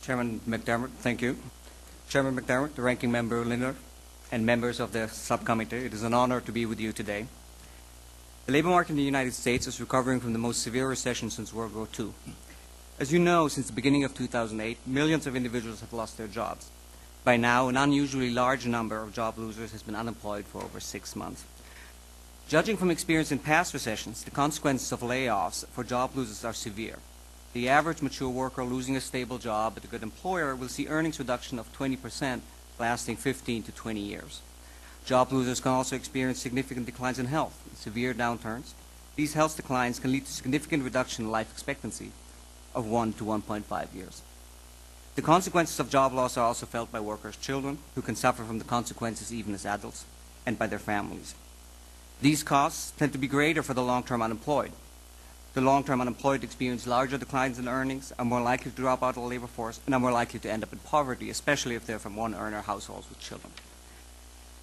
Chairman McDermott, thank you. Chairman McDermott, the Ranking Member Linder, and members of the Subcommittee, it is an honor to be with you today. The labor market in the United States is recovering from the most severe recession since World War II. As you know, since the beginning of 2008, millions of individuals have lost their jobs. By now, an unusually large number of job losers has been unemployed for over 6 months. Judging from experience in past recessions, the consequences of layoffs for job losers are severe. The average mature worker losing a stable job at a good employer will see earnings reduction of 20%, lasting 15 to 20 years. Job losers can also experience significant declines in health, severe downturns. These health declines can lead to significant reduction in life expectancy of 1 to 1.5 years. The consequences of job loss are also felt by workers' children, who can suffer from the consequences even as adults, and by their families. These costs tend to be greater for the long-term unemployed. The long-term unemployed experience larger declines in earnings, are more likely to drop out of the labor force, and are more likely to end up in poverty, especially if they're from one-earner households with children.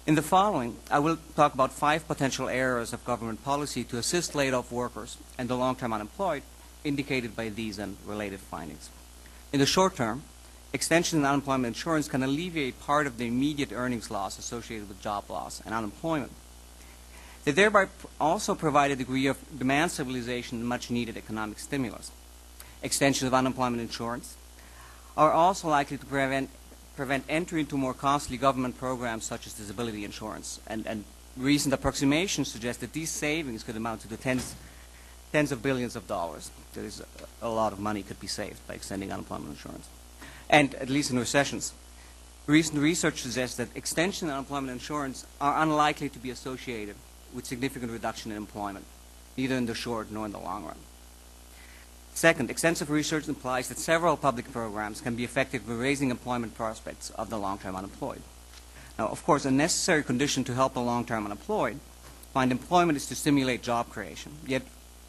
In the following, I will talk about 5 potential areas of government policy to assist laid-off workers and the long-term unemployed, indicated by these and related findings. In the short term, extension in unemployment insurance can alleviate part of the immediate earnings loss associated with job loss and unemployment. They thereby also provide a degree of demand stabilization and much-needed economic stimulus. Extension of unemployment insurance are also likely to prevent entry into more costly government programs such as disability insurance. And recent approximations suggest that these savings could amount to the tens of billions of dollars. There is a lot of money could be saved by extending unemployment insurance. And at least in recessions, recent research suggests that extension of unemployment insurance are unlikely to be associated with significant reduction in employment, neither in the short nor in the long run. Second, extensive research implies that several public programs can be effective in raising employment prospects of the long-term unemployed. Now, of course, a necessary condition to help the long-term unemployed find employment is to stimulate job creation. Yet,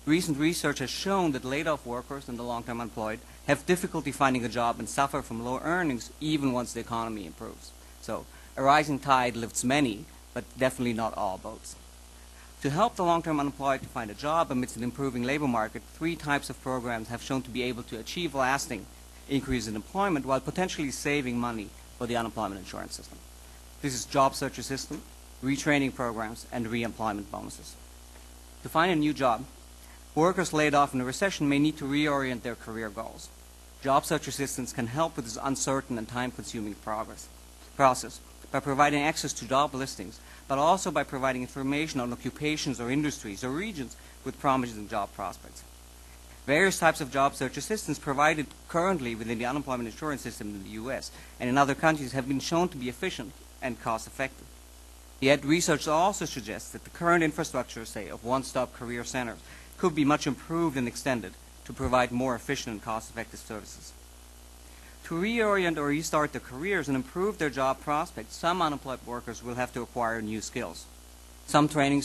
recent research has shown that laid-off workers and the long-term unemployed have difficulty finding a job and suffer from low earnings even once the economy improves. So, a rising tide lifts many, but definitely not all boats. To help the long-term unemployed to find a job amidst an improving labor market, 3 types of programs have shown to be able to achieve lasting increase in employment while potentially saving money for the unemployment insurance system. This is job search assistance, retraining programs, and reemployment bonuses. To find a new job, workers laid off in a recession may need to reorient their career goals. Job search assistance can help with this uncertain and time-consuming process by providing access to job listings, but also by providing information on occupations or industries or regions with promising job prospects. Various types of job search assistance provided currently within the unemployment insurance system in the U.S. and in other countries have been shown to be efficient and cost-effective. Yet research also suggests that the current infrastructure, say, of one-stop career centers could be much improved and extended to provide more efficient and cost-effective services. To reorient or restart their careers and improve their job prospects, some unemployed workers will have to acquire new skills. Some training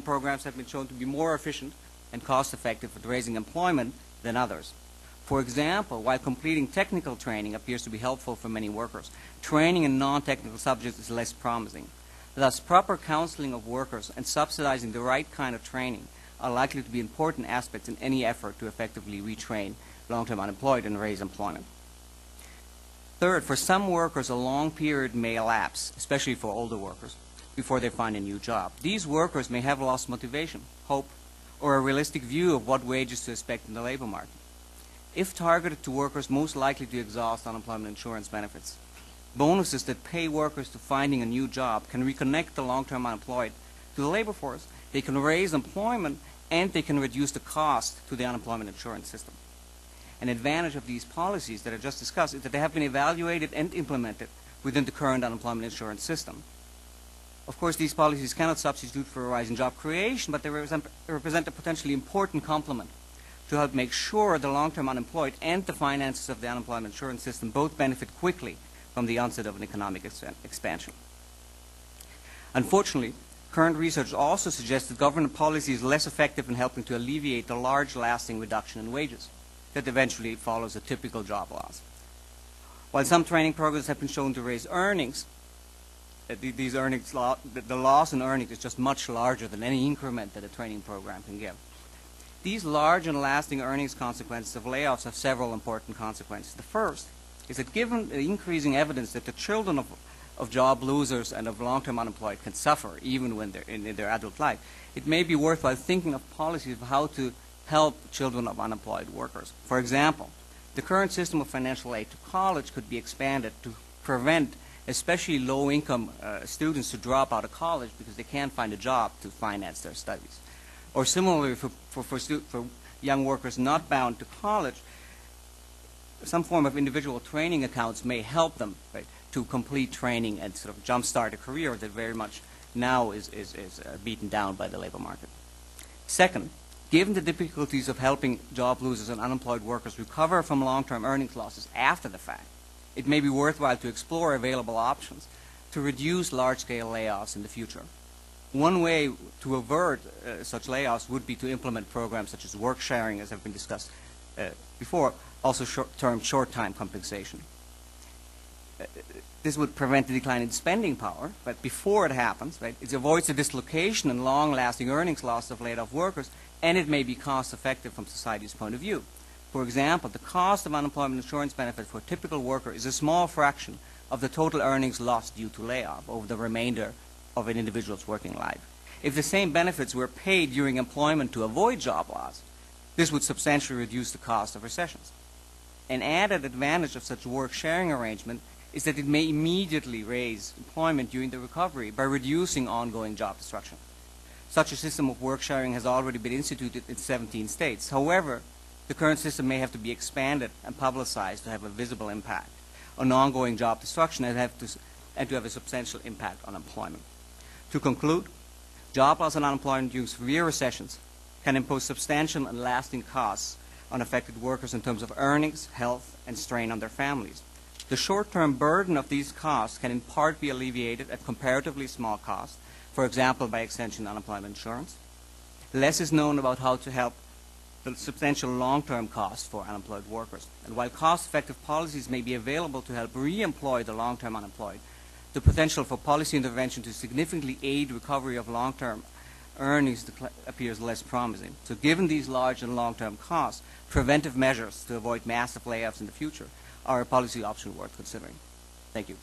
programs have been shown to be more efficient and cost-effective at raising employment than others. For example, while completing technical training appears to be helpful for many workers, training in non-technical subjects is less promising. Thus, proper counseling of workers and subsidizing the right kind of training are likely to be important aspects in any effort to effectively retrain long-term unemployed and raise employment. Third, for some workers, a long period may elapse, especially for older workers, before they find a new job. These workers may have lost motivation, hope, or a realistic view of what wages to expect in the labor market. If targeted to workers most likely to exhaust unemployment insurance benefits, bonuses that pay workers to finding a new job can reconnect the long-term unemployed to the labor force. They can raise employment, and they can reduce the cost to the unemployment insurance system. An advantage of these policies that I just discussed is that they have been evaluated and implemented within the current unemployment insurance system. Of course, these policies cannot substitute for a rise in job creation, but they represent a potentially important complement to help make sure the long-term unemployed and the finances of the unemployment insurance system both benefit quickly from the onset of an economic expansion. Unfortunately, current research also suggests that government policy is less effective in helping to alleviate the large lasting reduction in wages that eventually follows a typical job loss. While some training programs have been shown to raise earnings, the loss in earnings is just much larger than any increment that a training program can give. These large and lasting earnings consequences of layoffs have several important consequences. The first is that given the increasing evidence that the children of job losers and of long-term unemployed can suffer even when they're in their adult life, it may be worthwhile thinking of policies of how to help children of unemployed workers. For example, the current system of financial aid to college could be expanded to prevent especially low-income students to drop out of college because they can't find a job to finance their studies. Or similarly, for young workers not bound to college, some form of individual training accounts may help them, right, to complete training and sort of jumpstart a career that very much now is beaten down by the labor market. Second, given the difficulties of helping job losers and unemployed workers recover from long-term earnings losses after the fact, it may be worthwhile to explore available options to reduce large-scale layoffs in the future. One way to avert such layoffs would be to implement programs such as work sharing, as have been discussed before, also short-term short-time compensation. This would prevent the decline in spending power, but before it happens, right, it avoids the dislocation and long-lasting earnings loss of laid-off workers, and it may be cost-effective from society's point of view. For example, the cost of unemployment insurance benefit for a typical worker is a small fraction of the total earnings lost due to layoff over the remainder of an individual's working life. If the same benefits were paid during employment to avoid job loss, this would substantially reduce the cost of recessions. An added advantage of such work-sharing arrangement is that it may immediately raise employment during the recovery by reducing ongoing job destruction. Such a system of work-sharing has already been instituted in 17 states. However, the current system may have to be expanded and publicized to have a visible impact on ongoing job destruction and to have a substantial impact on employment. To conclude, job loss and unemployment during severe recessions can impose substantial and lasting costs on affected workers in terms of earnings, health, and strain on their families. The short-term burden of these costs can in part be alleviated at comparatively small cost, for example, by extension unemployment insurance. Less is known about how to help the substantial long-term costs for unemployed workers. And while cost-effective policies may be available to help re-employ the long-term unemployed, the potential for policy intervention to significantly aid recovery of long-term earnings appears less promising. So given these large and long-term costs, preventive measures to avoid massive layoffs in the future are a policy option worth considering. Thank you.